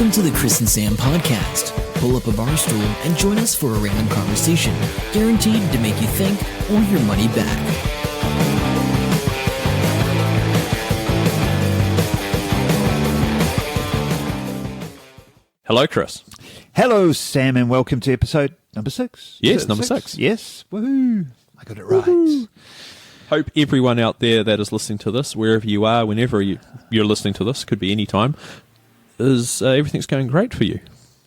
Welcome to the Chris and Sam podcast. Pull up a bar stool and join us for a random conversation, guaranteed to make you think or your money back. Hello, Chris. Hello, Sam, and welcome to episode number 6. Yes, number 6. Yes, woohoo! I got it right. Woo-hoo. Hope everyone out there that is listening to this, wherever you are, whenever you're listening to this, could be any time, is everything's going great for you.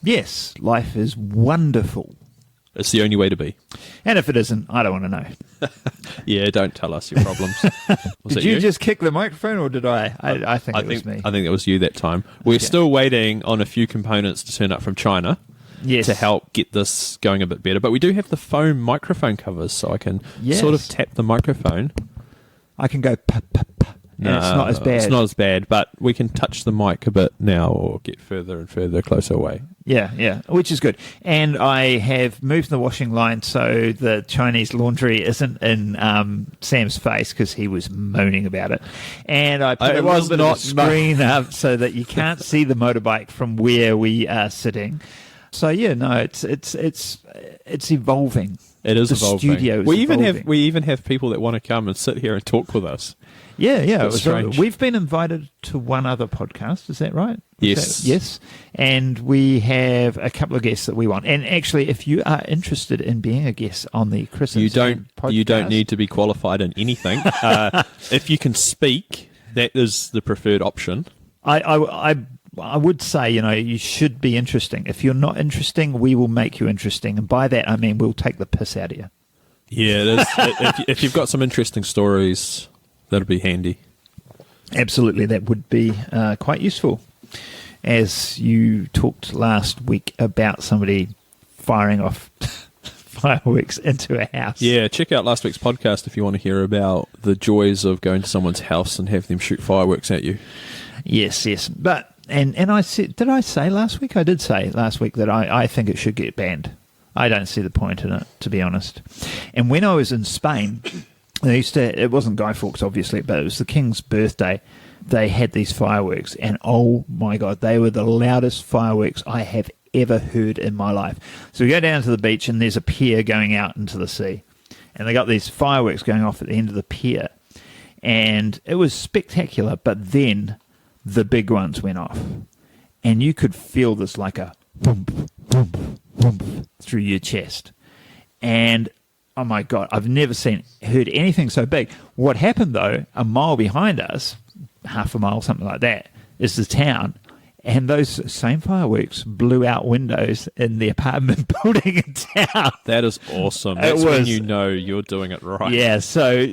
Yes, life is wonderful. It's the only way to be. And if it isn't, I don't want to know. Yeah, don't tell us your problems. Did you just kick the microphone, or did I? I think it was me. I think it was you that time. We're Okay. still waiting on a few components to turn up from China. Yes. To help get this going a bit better. But we do have the foam microphone covers, so I can sort of tap the microphone. I can go pa pa pa. No, it's not as bad. It's not as bad, but we can touch the mic a bit now or get further and further closer away. Yeah, which is good. And I have moved the washing line so the Chinese laundry isn't in Sam's face because he was moaning about it. And I put a little bit of a screen up so that you can't see the motorbike from where we are sitting. So yeah, no, it's evolving. It is the evolving. Studio is evolving. We even have people that want to come and sit here and talk with us. Yeah. That's strange. We've been invited to one other podcast. Is that right? Yes. Yes. And we have a couple of guests that we want. And actually, if you are interested in being a guest on the Chris and Sam podcast, you don't need to be qualified in anything. If you can speak, that is the preferred option. I would say, you should be interesting. If you're not interesting, we will make you interesting. And by that, I mean we'll take the piss out of you. Yeah, if you've got some interesting stories, that'd be handy. Absolutely, that would be quite useful. As you talked last week about somebody firing off fireworks into a house. Yeah, check out last week's podcast if you want to hear about the joys of going to someone's house and have them shoot fireworks at you. Yes. But and I said, did I say last week? I did say last week that I think it should get banned. I don't see the point in it, to be honest. And when I was in Spain, it wasn't Guy Fawkes, obviously, but it was the King's birthday. They had these fireworks, and oh my God, they were the loudest fireworks I have ever heard in my life. So we go down to the beach, and there's a pier going out into the sea. And they got these fireworks going off at the end of the pier. And it was spectacular, but then the big ones went off. And you could feel this like a boom, boom, boom through your chest. And oh my God, I've never heard anything so big. What happened though, a mile behind us, half a mile, something like that, is the town. And those same fireworks blew out windows in the apartment building in town. That is awesome. That's when you know you're doing it right. Yeah, so,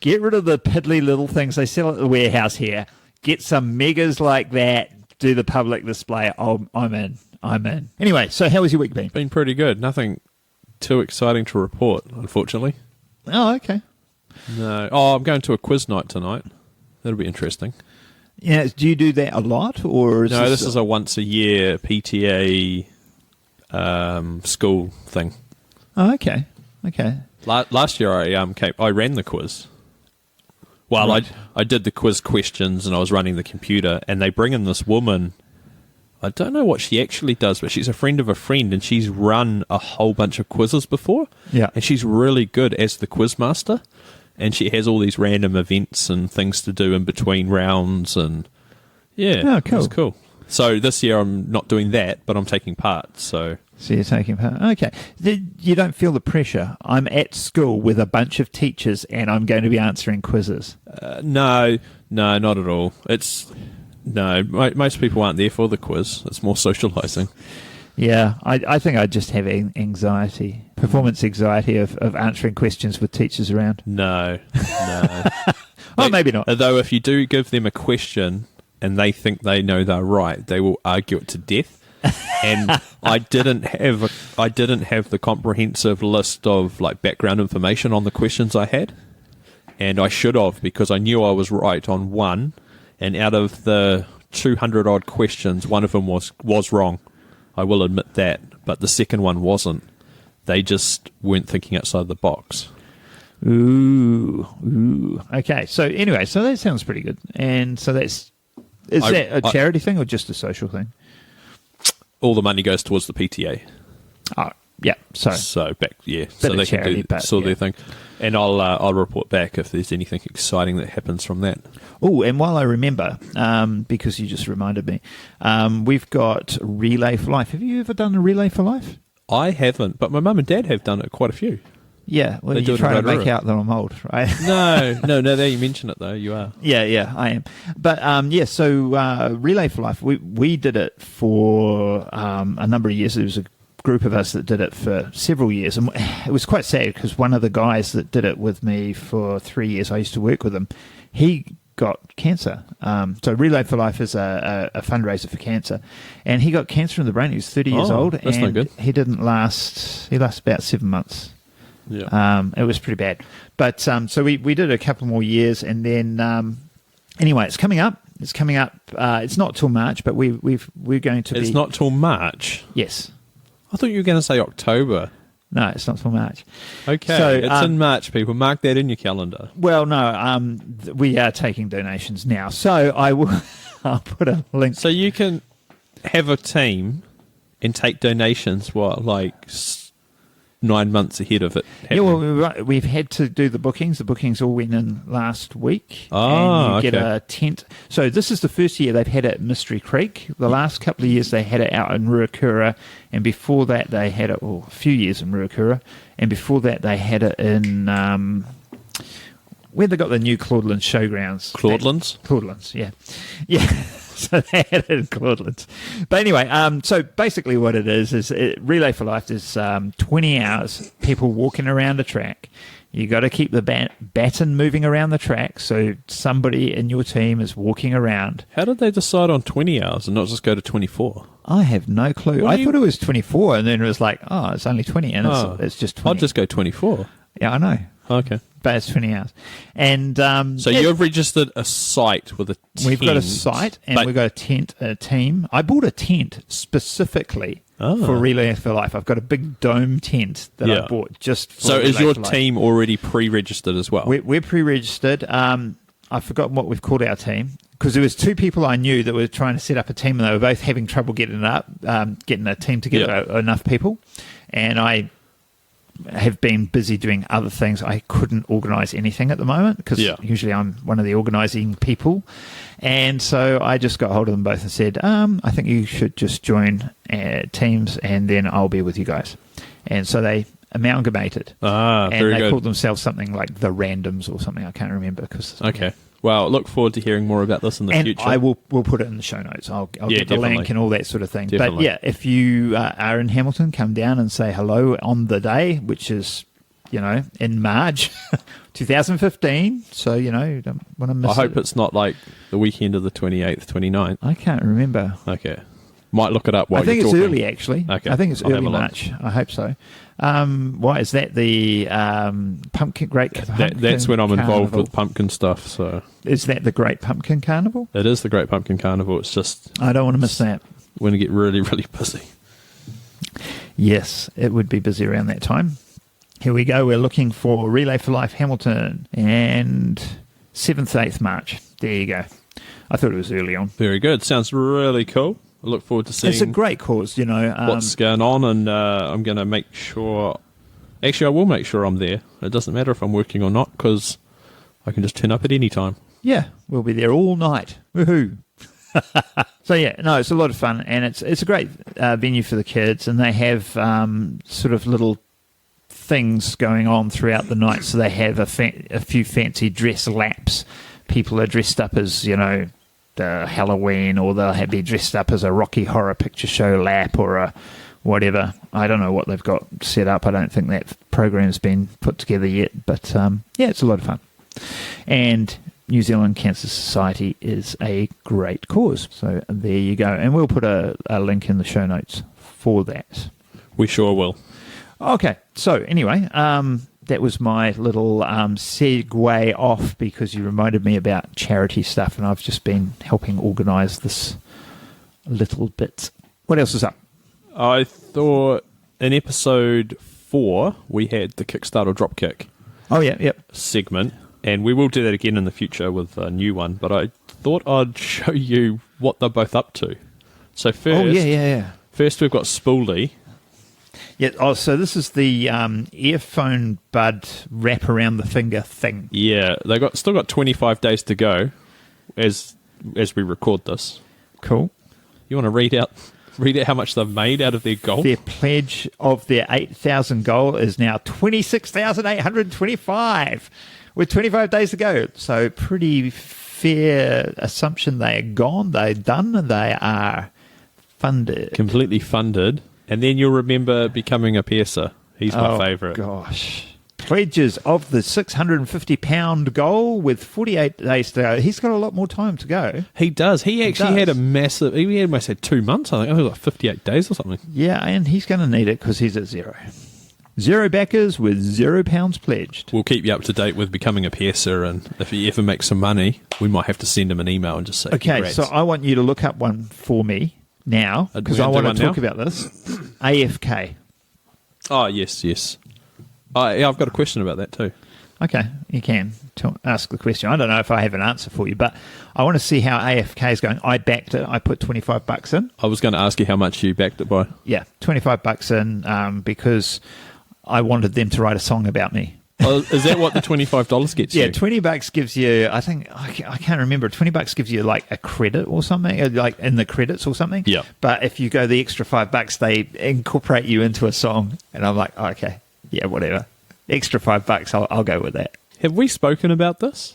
get rid of the piddly little things they sell at the warehouse here. Get some megas like that. Do the public display. Oh, I'm in. Anyway, so how has your week been? Been pretty good. Nothing too exciting to report, unfortunately. Oh, okay. No. Oh, I'm going to a quiz night tonight. That'll be interesting. Yeah, do you do that a lot, or this is a once a year PTA school thing. Oh, okay. Last year I ran the quiz. Well, right. I did the quiz questions and I was running the computer, and they bring in this woman. I don't know what she actually does, but she's a friend of a friend, and she's run a whole bunch of quizzes before. Yeah, and she's really good as the quiz master. And she has all these random events and things to do in between rounds, and yeah, cool. It's cool. So this year I'm not doing that, but I'm taking part. So you're taking part. Okay. You don't feel the pressure. I'm at school with a bunch of teachers, and I'm going to be answering quizzes. No, not at all. Most people aren't there for the quiz. It's more socialising. Yeah, I think I just have anxiety, performance anxiety of answering questions with teachers around. No. Maybe not. Although if you do give them a question and they think they know they're right, they will argue it to death. And I didn't have the comprehensive list of background information on the questions I had, and I should have, because I knew I was right on one, and out of the 200 odd questions, one of them was wrong. I will admit that, but the second one wasn't. They just weren't thinking outside the box. Ooh. Okay. So anyway, that sounds pretty good. And so is that a charity thing or just a social thing? Yeah. the money goes towards the PTA. Oh, yeah. So So back, Bit so of they charity, can do but, their thing, and I'll report back if there's anything exciting that happens from that. Oh, and while I remember, because you just reminded me, we've got Relay for Life. Have you ever done a Relay for Life? I haven't, but my mum and dad have done it quite a few. Yeah, well, They do you're it in trying to make Rotorua. out that I'm old, right? No, now that you mention it, though, you are. Yeah, I am. But so Relay for Life, we did it for a number of years. There was a group of us that did it for several years, and it was quite sad because one of the guys that did it with me for 3 years, I used to work with him, he got cancer. So Relay for Life is a fundraiser for cancer, and he got cancer in the brain. He was 30 years old, that's and not good. he didn't last. He lasted about 7 months. Yeah. It was pretty bad. But so we did a couple more years, and then anyway, it's coming up. It's coming up. It's not till March, but we're going to be. It's not till March. Yes. I thought you were going to say October. No, it's not till March. Okay, So, it's in March, people. Mark that in your calendar. Well, no, we are taking donations now, so I will. I'll put a link. So you can have a team and take donations, 9 months ahead of it Yeah, happening? well, we've had to do the bookings. The bookings all went in last week. Oh, and you get okay. a tent. So this is the first year they've had it at Mystery Creek. The last couple of years they had it out in Ruakura, and before that they had it, a few years in Ruakura, and before that they had it in where they got the new Claudelands showgrounds. Claudelands? Claudelands, yeah. Yeah. So they had it in Claudelands. But anyway, so basically what it is Relay for Life is 20 hours, people walking around a track. You got to keep the baton moving around the track, so somebody in your team is walking around. How did they decide on 20 hours and not just go to 24? I have no clue. What do I you- thought it was 24, and then it was like, oh, it's only 20, and it's just 20. I'd just go 24. Yeah, I know. Okay. But it's 20 hours. And So you've registered a site with a tent. we've got a site, and but- we've got a team. I bought a tent specifically for Relay for Life. I've got a big dome tent that I bought just for So is Relay your for Life. team already pre-registered as well? We're pre-registered. I've forgotten what we've called our team because there was two people I knew that were trying to set up a team, and they were both having trouble getting it up, getting a team together, enough people. And I have been busy doing other things. I couldn't organise anything at the moment because usually I'm one of the organising people. And so I just got hold of them both and said, I think you should just join teams, and then I'll be with you guys. And so they amalgamated. Ah, And very they good. called themselves something like the Randoms or something. I can't remember because. Okay. Well, look forward to hearing more about this in the And future. we'll put it in the show notes. I'll get the definitely. link and all that sort of thing. But Definitely. yeah, if you are in Hamilton, come down and say hello on the day, which is, in March 2015. So, you don't want to miss I hope it. it's not like the weekend of the 28th, 29th. I can't remember. Okay. Might look it up while I think you're it's talking. early, actually. Okay. I think it's I'll have early a look. March. I hope so. Why is that the pumpkin? That's when I'm involved Carnival? with pumpkin stuff. So Is that the Great Pumpkin Carnival? it is the Great Pumpkin Carnival. It's just I don't want to miss that. we're going to get really, really busy. Yes, it would be busy around that time. Here we go. We're looking for Relay for Life Hamilton and 7th, 8th March. There you go. I thought it was early on. Very good. Sounds really cool. I look forward to seeing It's a great cause, what's going on, and I'm going to make sure. Actually, I will make sure I'm there. It doesn't matter if I'm working or not because I can just turn up at any time. Yeah, we'll be there all night. Woohoo! So yeah, no, it's a lot of fun, and it's a great venue for the kids, and they have sort of little things going on throughout the night. So they have a few fancy dress laps. People are dressed up as Halloween, or they'll be dressed up as a Rocky Horror Picture Show lap or a whatever. I don't know what they've got set up. I don't think that program's been put together yet, but yeah, it's a lot of fun. And New Zealand Cancer Society is a great cause. So there you go. And we'll put a link in the show notes for that. We sure will. Okay. So anyway, that was my little segue off because you reminded me about charity stuff, and I've just been helping organise this a little bit. What else is up? I thought in episode 4 we had the Kickstarter Dropkick Oh, yeah, yep. segment, and we will do that again in the future with a new one, but I thought I'd show you what they're both up to. So first, Oh, yeah. First, we've got Spoolie. Yeah. Oh, so this is the earphone bud wrap around the finger thing. Yeah, still got 25 days to go as we record this. Cool. You want to read out how much they've made out of their goal? Their pledge of their 8,000 goal is now 26,825 with 25 days to go. So pretty fair assumption they are gone, they're done, they are funded. Completely funded. And then you'll remember becoming a piercer. He's my favourite. Gosh. Pledges of the £650 goal with 48 days to go. He's got a lot more time to go. He does. He actually had a massive... He almost had 2 months, I think. Like 58 days or something. Yeah, and he's going to need it because he's at zero. Zero backers with £0 pledged. We'll keep you up to date with becoming a piercer, and if he ever makes some money, we might have to send him an email and just say, okay, congrats. so I want you to look up one for me now because I want to talk about this. AFK. Oh, yes. Yeah, I've got a question about that too. Okay, you can ask the question. I don't know if I have an answer for you, but I want to see how AFK is going. I backed it. I put $25 in. I was going to ask you how much you backed it by. Yeah, $25 in because I wanted them to write a song about me. Oh, is that what the $25 gets you? Yeah, $20 gives you, I think, I can't remember, $20 gives you like a credit or something, like in the credits or something. Yeah. But if you go the extra $5, they incorporate you into a song. And I'm like, oh, okay, yeah, whatever. Extra $5, I'll go with that. Have we spoken about this?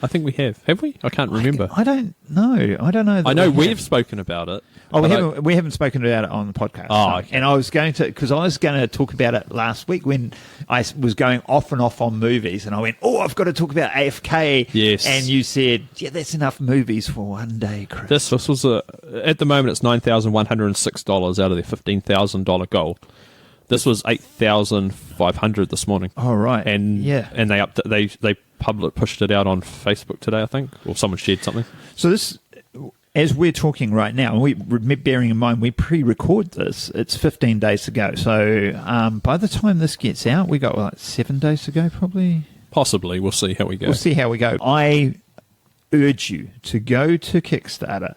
I think we have. Have we? I can't remember. I don't know. I don't know. I know we've spoken about it. Oh, we haven't spoken about it on the podcast. Oh, okay. And I was going to talk about it last week when I was going off and off on movies, and I went, oh, I've got to talk about AFK. Yes. And you said, yeah, that's enough movies for one day, Chris. This was at the moment it's $9,106 out of their $15,000 goal. This was $8,500 this morning. Oh, right. And yeah. And they pushed it out on Facebook today, I think, or someone shared something. So this, as we're talking right now, bearing in mind we pre-record this, it's 15 days to go. So by the time this gets out, we got like 7 days to go, probably. Possibly. We'll see how we go. I urge you to go to Kickstarter.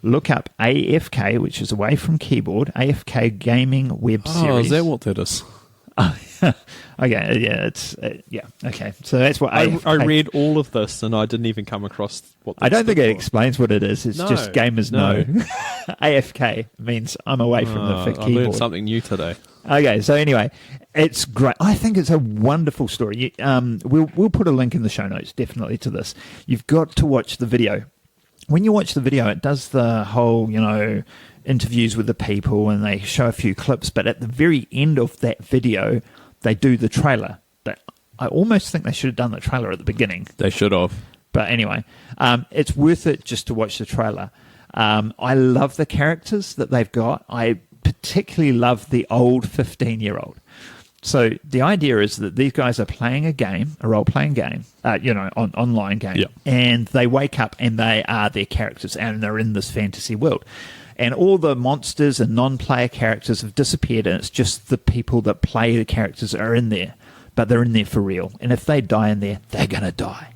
Look up AFK, which is Away from Keyboard, AFK Gaming Web Series. Oh, is that what that is? Okay, yeah, okay. So that's what I read all of this and I didn't even come across what. I don't think it explains what it is. It's just gamers know. AFK means I'm away from the keyboard. I learned something new today. Okay, so anyway, it's great. I think it's a wonderful story. We'll put a link in the show notes, definitely, to this. You've got to watch the video. When you watch the video, it does the whole, interviews with the people and they show a few clips. But at the very end of that video, they do the trailer. I almost think they should have done the trailer at the beginning. They should have. But anyway, it's worth it just to watch the trailer. I love the characters that they've got. I particularly love the old 15-year-old. So the idea is that these guys are playing a game, a role-playing game, online game, yeah. And they wake up and they are their characters and they're in this fantasy world. And all the monsters and non-player characters have disappeared and it's just the people that play the characters are in there, but they're in there for real. And if they die in there, they're going to die.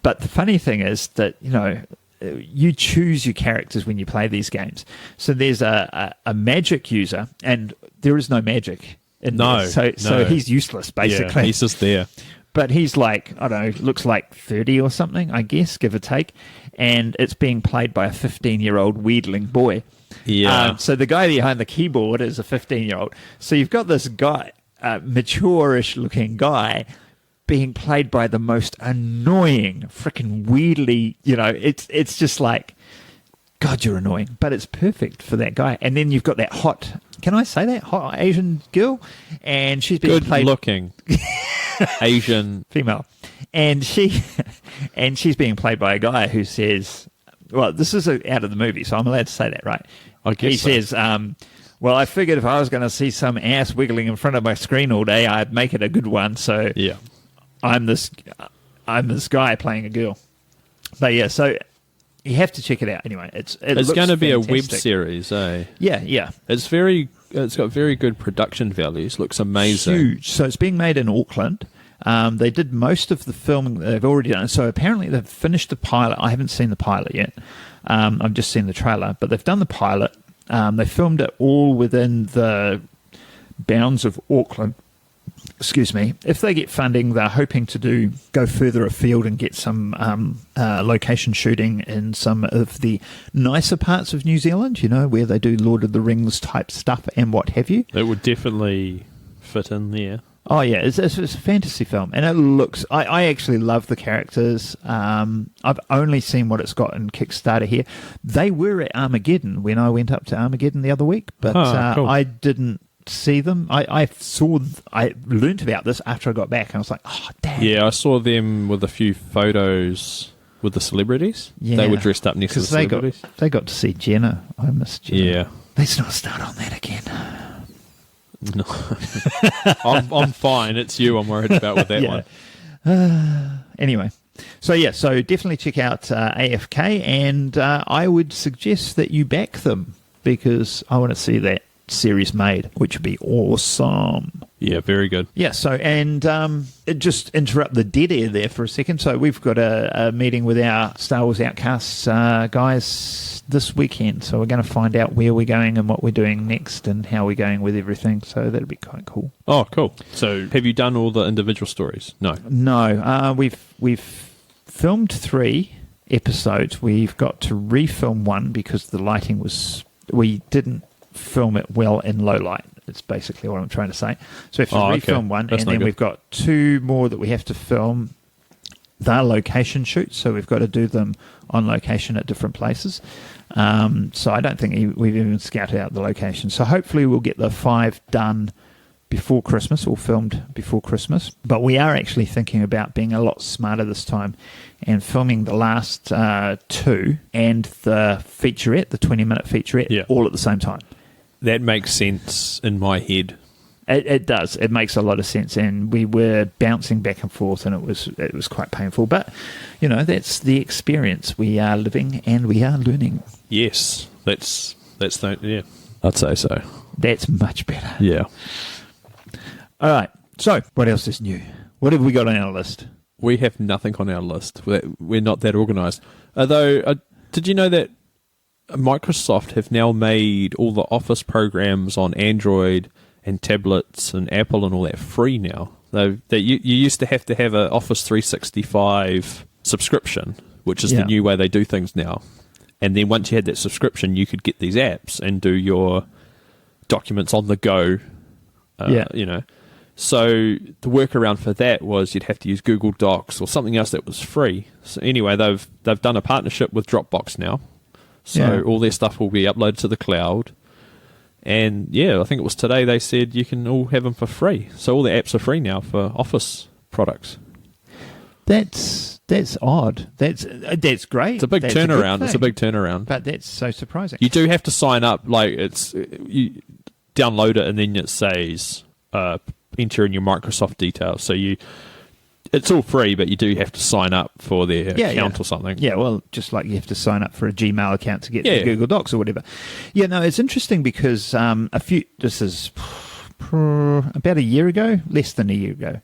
But the funny thing is that, you choose your characters when you play these games. So there's a magic user and there is no magic. No. So he's useless, basically. Yeah, he's just there. But he's like, I don't know, looks like 30 or something, I guess, give or take. And it's being played by a 15-year-old wheedling boy. Yeah. So the guy behind the keyboard is a 15-year-old. So you've got this guy, mature-ish looking guy, being played by the most annoying, freaking wheedly, it's just like, God, you're annoying. But it's perfect for that guy. And then you've got that hot, can I say that? Hot Asian girl. And she's being played... Good-looking Asian... female. And she's being played by a guy who says... Well, this is out of the movie, so I'm allowed to say that, right? I guess he so. says, well, I figured if I was going to see some ass wiggling in front of my screen all day, I'd make it a good one. So yeah, I'm this guy playing a girl. But yeah, so... You have to check it out. Anyway, it's going to be fantastic. a web series, eh? Yeah. It's got very good production values. Looks amazing. Huge. So it's being made in Auckland. They did most of the filming that they've already done. So apparently they've finished the pilot. I haven't seen the pilot yet. I've just seen the trailer, but they've done the pilot. They filmed it all within the bounds of Auckland. Excuse me. If they get funding, they're hoping to go further afield and get some location shooting in some of the nicer parts of New Zealand, where they do Lord of the Rings type stuff and what have you. It would definitely fit in there. Oh, yeah, it's a fantasy film, and it looks... I actually love the characters. I've only seen what it's got in Kickstarter here. They were at Armageddon when I went up to Armageddon the other week, but cool. I didn't see them. I learnt about this after I got back, and I was like, oh, damn. Yeah, I saw them with a few photos with the celebrities. Yeah. They were dressed up next to the celebrities. They got to see Jenna. I miss Jenna. Yeah. Let's not start on that again. No. I'm fine. It's you I'm worried about with that one. Anyway, so definitely check out AFK, and I would suggest that you back them because I want to see that series made, which would be awesome. Yeah, very good. Yeah, so, and just interrupt the dead air there for a second. So we've got a meeting with our Star Wars Outcasts guys this weekend. So we're going to find out where we're going and what we're doing next and how we're going with everything. So that'll be quite cool. Oh, cool. So have you done all the individual stories? No. No. We've filmed 3 episodes. We've got to refilm 1 because the lighting was... We didn't film it well in low light. It's basically what I'm trying to say. So we have to refilm 1, That's and then good. we've got 2 more that we have to film. They're location shoots, so we've got to do them on location at different places. So I don't think we've even scouted out the location. So hopefully we'll get the 5 done before Christmas, or filmed before Christmas. But we are actually thinking about being a lot smarter this time and filming the last 2 and the featurette, the 20-minute featurette, all at the same time. That makes sense in my head. It does. It makes a lot of sense, and we were bouncing back and forth, and it was quite painful. But that's the experience. We are living and we are learning. Yes, that's yeah. I'd say so. That's much better. Yeah. All right. So, what else is new? What have we got on our list? We have nothing on our list. We're not that organised. Although, did you know that Microsoft have now made all the Office programs on Android and tablets and Apple and all that free now? You used to have an Office 365 subscription, which is the new way they do things now. And then once you had that subscription, you could get these apps and do your documents on the go. So the workaround for that was you'd have to use Google Docs or something else that was free. So anyway, they've done a partnership with Dropbox now. So all their stuff will be uploaded to the cloud. And I think it was today they said you can all have them for free. So all the apps are free now for Office products. That's odd. That's great. It's a big turnaround. It's a big turnaround. But that's so surprising. You do have to sign up. Like you download it and then it says enter in your Microsoft details. So it's all free, but you do have to sign up for their account or something. Yeah, well, just like you have to sign up for a Gmail account to get the Google Docs or whatever. Yeah, no, it's interesting because this is about a year ago, less than a year ago,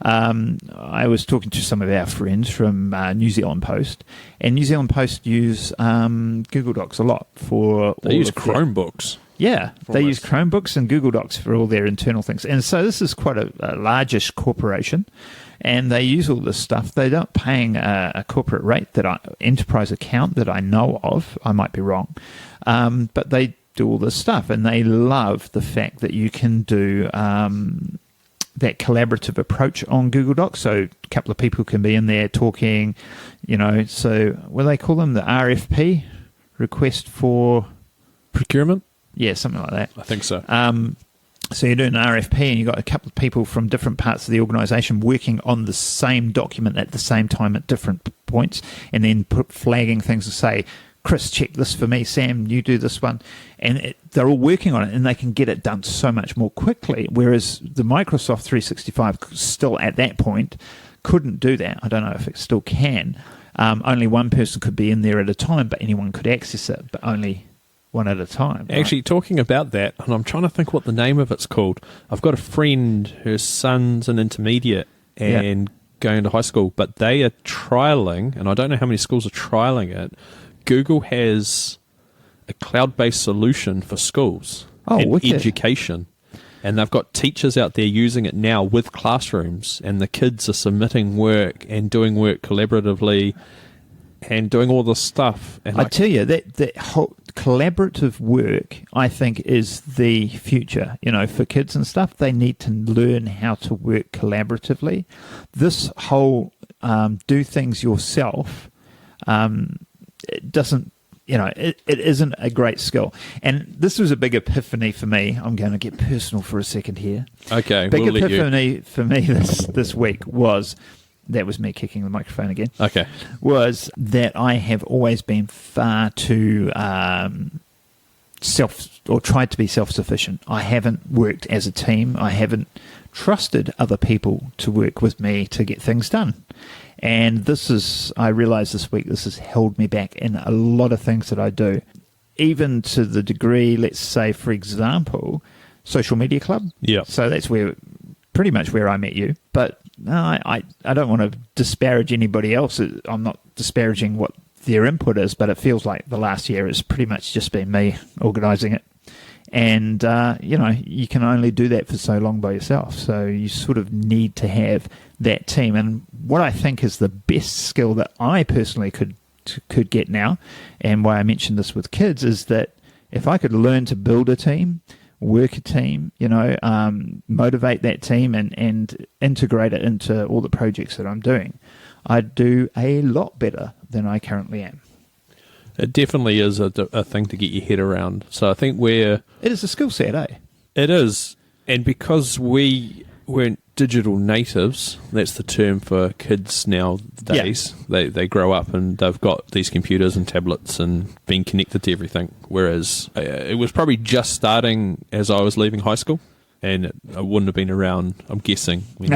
I was talking to some of our friends from New Zealand Post, and New Zealand Post use Google Docs a lot for... They use Chromebooks. Yeah, they use Chromebooks and Google Docs for all their internal things. And so this is quite a largish corporation, and they use all this stuff. They're not paying a corporate rate, enterprise account that I know of. I might be wrong. But they do all this stuff, and they love the fact that you can do that collaborative approach on Google Docs. So a couple of people can be in there talking, so what do they call them? The RFP, request for... procurement? Yeah, something like that. I think so. So you're doing an RFP and you've got a couple of people from different parts of the organisation working on the same document at the same time at different points, and then flagging things to say, Chris, check this for me. Sam, you do this one. And they're all working on it, and they can get it done so much more quickly, whereas the Microsoft 365 still at that point couldn't do that. I don't know if it still can. Only one person could be in there at a time, but anyone could access it, but only... one at a time. Right? Actually, talking about that, and I'm trying to think what the name of it's called. I've got a friend, her son's an intermediate and going to high school, but they are trialling, and I don't know how many schools are trialling it. Google has a cloud-based solution for schools and wicked. education. And they've got teachers out there using it now with classrooms, and the kids are submitting work and doing work collaboratively and doing all this stuff. And I tell you, that whole collaborative work, I think, is the future. For kids and stuff, they need to learn how to work collaboratively. This whole do things yourself, it doesn't, it isn't a great skill. And this was a big epiphany for me. I'm going to get personal for a second here. Okay, big we'll epiphany for me this week was, that was me kicking the microphone again. Okay. Was that I have always been far too tried to be self-sufficient. I haven't worked as a team. I haven't trusted other people to work with me to get things done. And I realised this week, this has held me back in a lot of things that I do. Even to the degree, let's say, for example, Social Media Club. Yeah. So that's pretty much where I met you. But no, I don't want to disparage anybody else. I'm not disparaging what their input is, but it feels like the last year has pretty much just been me organising it. And, you can only do that for so long by yourself. So you sort of need to have that team. And what I think is the best skill that I personally could get now, and why I mentioned this with kids, is that if I could learn to build a team, work a team, motivate that team and integrate it into all the projects that I'm doing, I'd do a lot better than I currently am. It definitely is a thing to get your head around. So I think it is a skill set, eh? It is. And because we weren't digital natives, that's the term for kids nowadays. Yeah. They grow up and they've got these computers and tablets and being connected to everything. Whereas it was probably just starting as I was leaving high school. And I wouldn't have been around, I'm guessing, when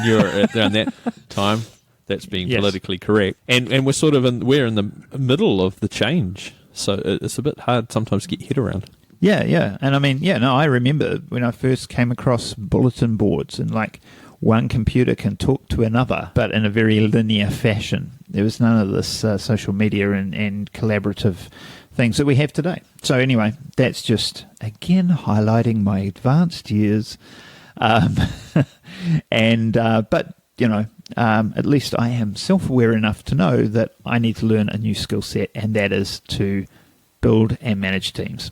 you were around that time. That's being politically correct. And we're we're in the middle of the change. So it's a bit hard sometimes to get your head around. Yeah. And I mean, I remember when I first came across bulletin boards and like one computer can talk to another, but in a very linear fashion. There was none of this social media and collaborative things that we have today. So anyway, that's just, again, highlighting my advanced years. But at least I am self-aware enough to know that I need to learn a new skill set, and that is to build and manage teams.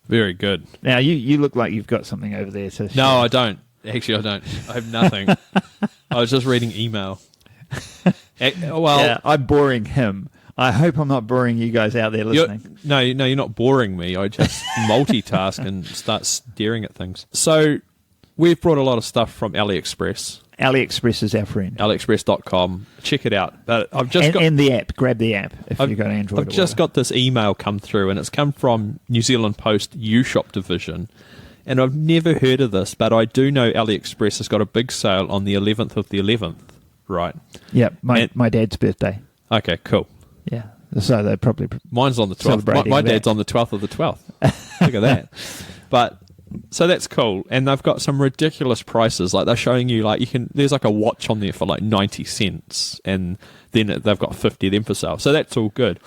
Very good. Now, you look like you've got something over there to share. No, I don't. Actually, I don't. I have nothing. I was just reading email. I'm boring him. I hope I'm not boring you guys out there listening. No, you're not boring me. I just multitask and start staring at things. So we've brought a lot of stuff from AliExpress. AliExpress is our friend. AliExpress.com. Check it out. But I've just and the app. Grab the app if you've got Android. I've just got this email come through, and it's come from New Zealand Post U-Shop division. And I've never heard of this, but I do know AliExpress has got a big sale on the 11th of the 11th, right? Yeah, my dad's birthday. Okay, cool. Yeah, so they probably... Mine's on the 12th. My dad's on the 12th of the 12th. Look at that. But... So that's cool, and they've got some ridiculous prices. Like they're showing you, like there's like a watch on there for like 90 cents, and then they've got 50 of them for sale. So that's all good.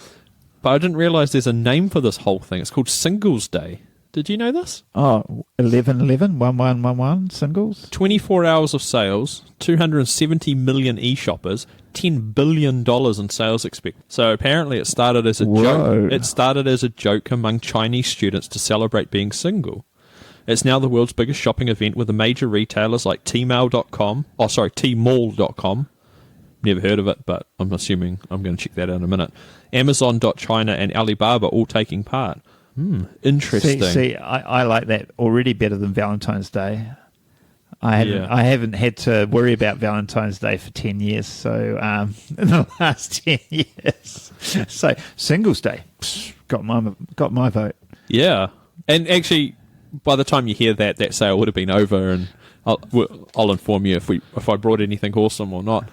But I didn't realise there's a name for this whole thing. It's called Singles Day. Did you know this? Oh, 11/11/11/11 singles. 24 hours of sales, 270 million e-shoppers, $10 billion in sales expected. So apparently it started as a joke. It started as a joke among Chinese students to celebrate being single. It's now the world's biggest shopping event with the major retailers like Tmall.com. Never heard of it, but I'm assuming I'm going to check that out in a minute. Amazon.China and Alibaba all taking part. Interesting. See, I like that already better than Valentine's Day. I haven't had to worry about Valentine's Day for 10 years, so in the last 10 years. So Singles Day, got my vote. Yeah. And actually... By the time you hear that sale would have been over, and I'll inform you if I brought anything awesome or not.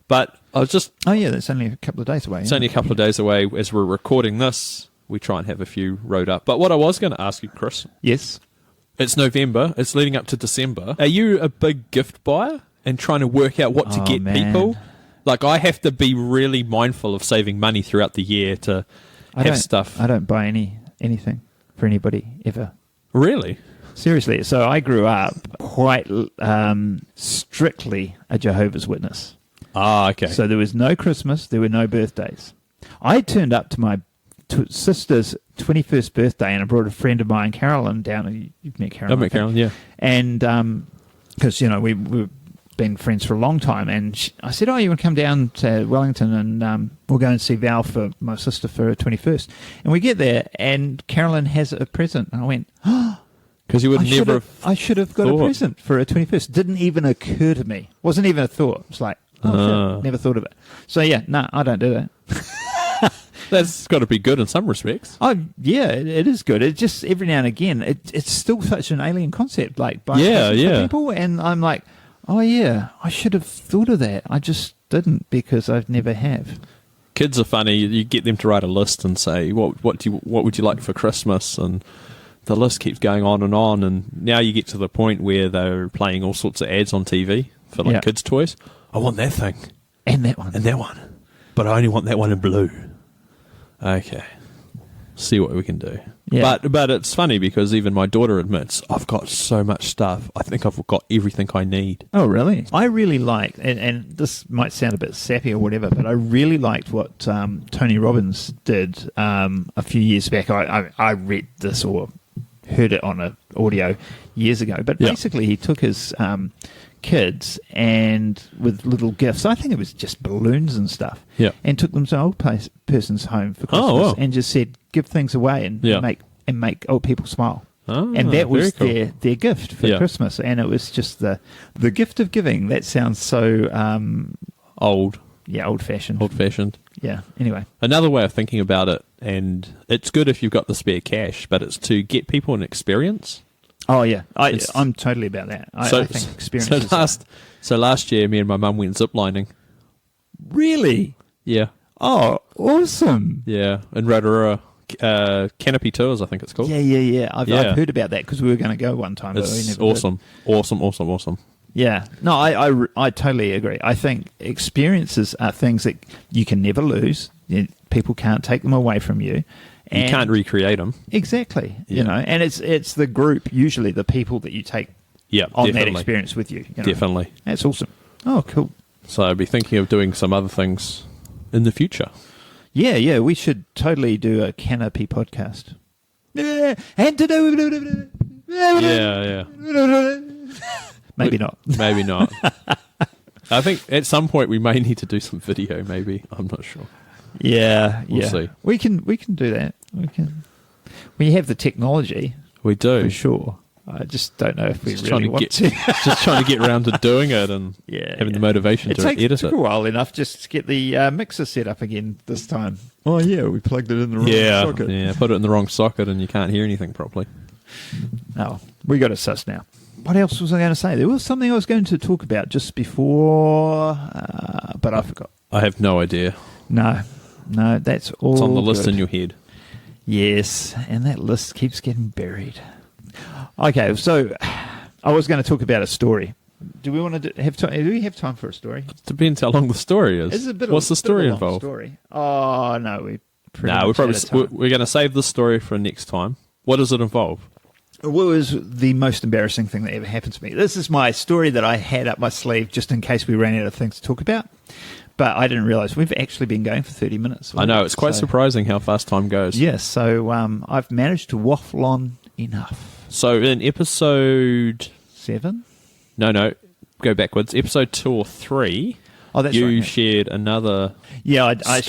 But I was just... Oh, yeah, that's only a couple of days away. It's only a couple of days away. As we're recording this, we try and have a few wrote up. But what I was going to ask you, Chris... Yes? It's November. It's leading up to December. Are you a big gift buyer and trying to work out what to get people? Like, I have to be really mindful of saving money throughout the year to have stuff. I don't buy any anything for anybody ever. Really? Seriously. So I grew up quite strictly a Jehovah's Witness. Ah, okay. So there was no Christmas, there were no birthdays. I turned up to my sister's 21st birthday, and I brought a friend of mine, Carolyn, down. You've met Carolyn. I've met Carolyn, yeah. And because, we've been friends for a long time, and I said, you want to come down to Wellington, and we'll go and see Val for my sister for her 21st. And we get there, and Carolyn has a present. And I went, because you would never I should have got a present for her 21st. Didn't even occur to me. Wasn't even a thought. It's like, shit, never thought of it. So, yeah, no, I don't do that. That's got to be good in some respects. Oh, yeah, it is good. It just, every now and again, it's still such an alien concept, like buying presents for people. And I'm like, oh, yeah, I should have thought of that. I just didn't because I've never have. Kids are funny. You get them to write a list and say, what would you like for Christmas? And the list keeps going on. And now you get to the point where they're playing all sorts of ads on TV for kids' toys. I want that thing. And that one. And that one. But I only want that one in blue. Okay. See what we can do. Yeah. But it's funny because even my daughter admits, I've got so much stuff. I think I've got everything I need. Oh, really? I really like, and this might sound a bit sappy or whatever, but I really liked what Tony Robbins did a few years back. I read this or heard it on an audio years ago. But basically he took his kids and with little gifts, I think it was just balloons and stuff, and took them to an old person's home for Christmas and just said, give things away and make old people smile. And that was cool. their gift for Christmas. And it was just the gift of giving. That sounds so old. Yeah, old-fashioned. Old-fashioned. Yeah, anyway. Another way of thinking about it, and it's good if you've got the spare cash, but it's to get people an experience. Oh, yeah. I'm totally about that. I think experience So last year, me and my mum went ziplining. Really? Yeah. Oh, awesome. Yeah, in Rotorua. Canopy Tours, I think it's called. Yeah. I've heard about that because we were going to go one time. It's but we never did. Awesome. Yeah. No, I totally agree. I think experiences are things that you can never lose. People can't take them away from you. And you can't recreate them. Exactly. Yeah. And it's the group, usually the people that you take on that experience with you. Definitely. That's awesome. Oh, cool. So I'd be thinking of doing some other things in the future. Yeah, we should totally do a Canopy podcast. Yeah. Maybe not. Maybe not. I think at some point we may need to do some video, maybe. I'm not sure. Yeah. We'll see. We can do that. We have the technology. We do. For sure. I just don't know if we really want to. Just trying to get around to doing it and having the motivation to edit it. It took a while enough just to get the mixer set up again this time. Oh, yeah, we plugged it in the wrong socket. Yeah, put it in the wrong socket and you can't hear anything properly. Oh, we got it sus now. What else was I going to say? There was something I was going to talk about just before, but I forgot. I have no idea. No, that's all. It's on the list in your head. Yes, and that list keeps getting buried. Okay, so I was going to talk about a story. Do we want to have time? Do we have time for a story? Depends how long the story is. What's the story involved? Oh no, we're going to save the story for next time. What does it involve? What was the most embarrassing thing that ever happened to me? This is my story that I had up my sleeve just in case we ran out of things to talk about. But I didn't realise we've actually been going for 30 minutes. I know, it's quite surprising how fast time goes. Yes, so I've managed to waffle on enough. So in episode 7? No, go backwards. Episode 2 or 3, you shared another story. I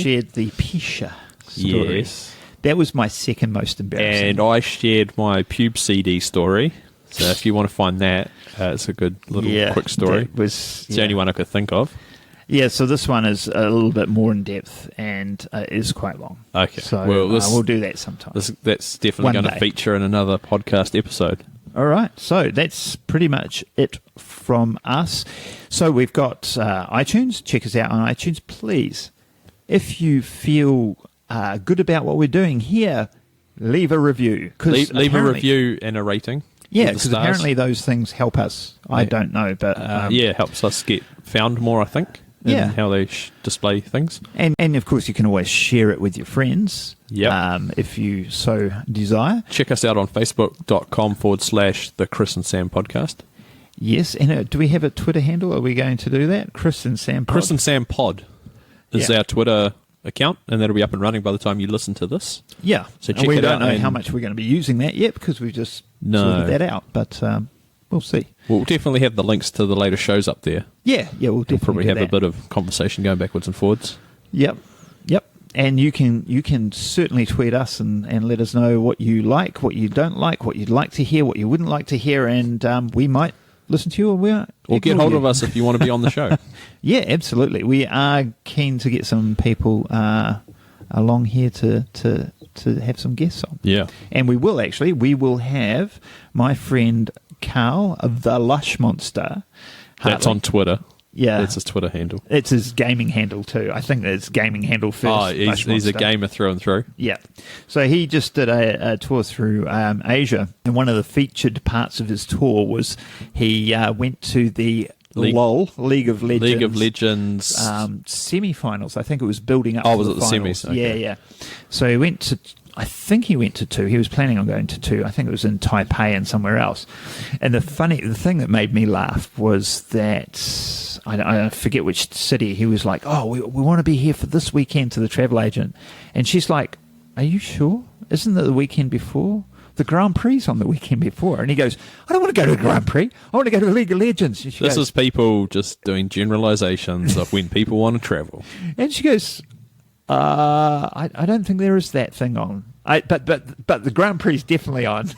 shared the Pisha story. Yes. That was my second most embarrassing. And I shared my pube CD story. So if you want to find that, it's a good little quick story. It's the only one I could think of. Yeah, so this one is a little bit more in depth and is quite long. Okay. So we'll do that sometime. That's definitely going to feature in another podcast episode. All right. So that's pretty much it from us. So we've got iTunes. Check us out on iTunes, please. If you feel good about what we're doing here, leave a review. Leave a review and a rating. Yeah, because apparently those things help us. I don't know, but... helps us get found more, I think. Yeah. how they display things. And of course, you can always share it with your friends if you so desire. Check us out on facebook.com/the Chris and Sam podcast. Yes, and do we have a Twitter handle? Are we going to do that? Chris and Sam Pod? Chris and Sam Pod is our Twitter account, and that'll be up and running by the time you listen to this. Yeah. So check and we it don't out know how much we're going to be using that yet because we've just sorted that out, but we'll see. We'll definitely have the links to the later shows up there. Yeah, we'll definitely probably have do a bit of conversation going backwards and forwards. Yep. And you can certainly tweet us and let us know what you like, what you don't like, what you'd like to hear, what you wouldn't like to hear, and we might listen to you or get hold of us if you want to be on the show. Yeah, absolutely. We are keen to get some people along here to have some guests on. Yeah. And we will have my friend Carl of the Lush Monster. That's on Twitter. Yeah. That's his Twitter handle. It's his gaming handle too. I think it's gaming handle first. Oh, he's a gamer through and through. Yeah. So he just did a tour through Asia, and one of the featured parts of his tour was he went to the League of Legends semi-finals. I think it was building up to was the it the finals. semis? Okay. Yeah. So he went to... I think he went to 2. He was planning on going to 2. I think it was in Taipei and somewhere else. And the thing that made me laugh was that I forget which city. He was like, "Oh, we want to be here for this weekend," to the travel agent, and she's like, "Are you sure? Isn't it the weekend before? The Grand Prix on the weekend before?" And he goes, "I don't want to go to the Grand Prix. I want to go to the League of Legends." This is people just doing generalizations of when people want to travel. And she goes, I don't think there is that thing on. But the Grand Prix is definitely on.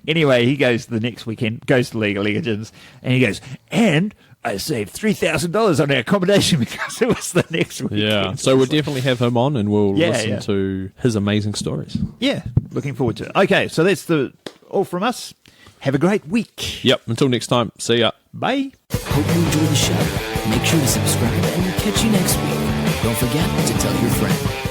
Anyway, he goes the next weekend, goes to League of Legends, and he goes, "And I saved $3,000 on our accommodation because it was the next weekend." Yeah, so we'll definitely have him on, and we'll listen to his amazing stories. Yeah, looking forward to it. Okay, so that's all from us. Have a great week. Yep, until next time, see ya. Bye. Hope you enjoy the show. Make sure to subscribe and we'll catch you next week. Don't forget to tell your friend.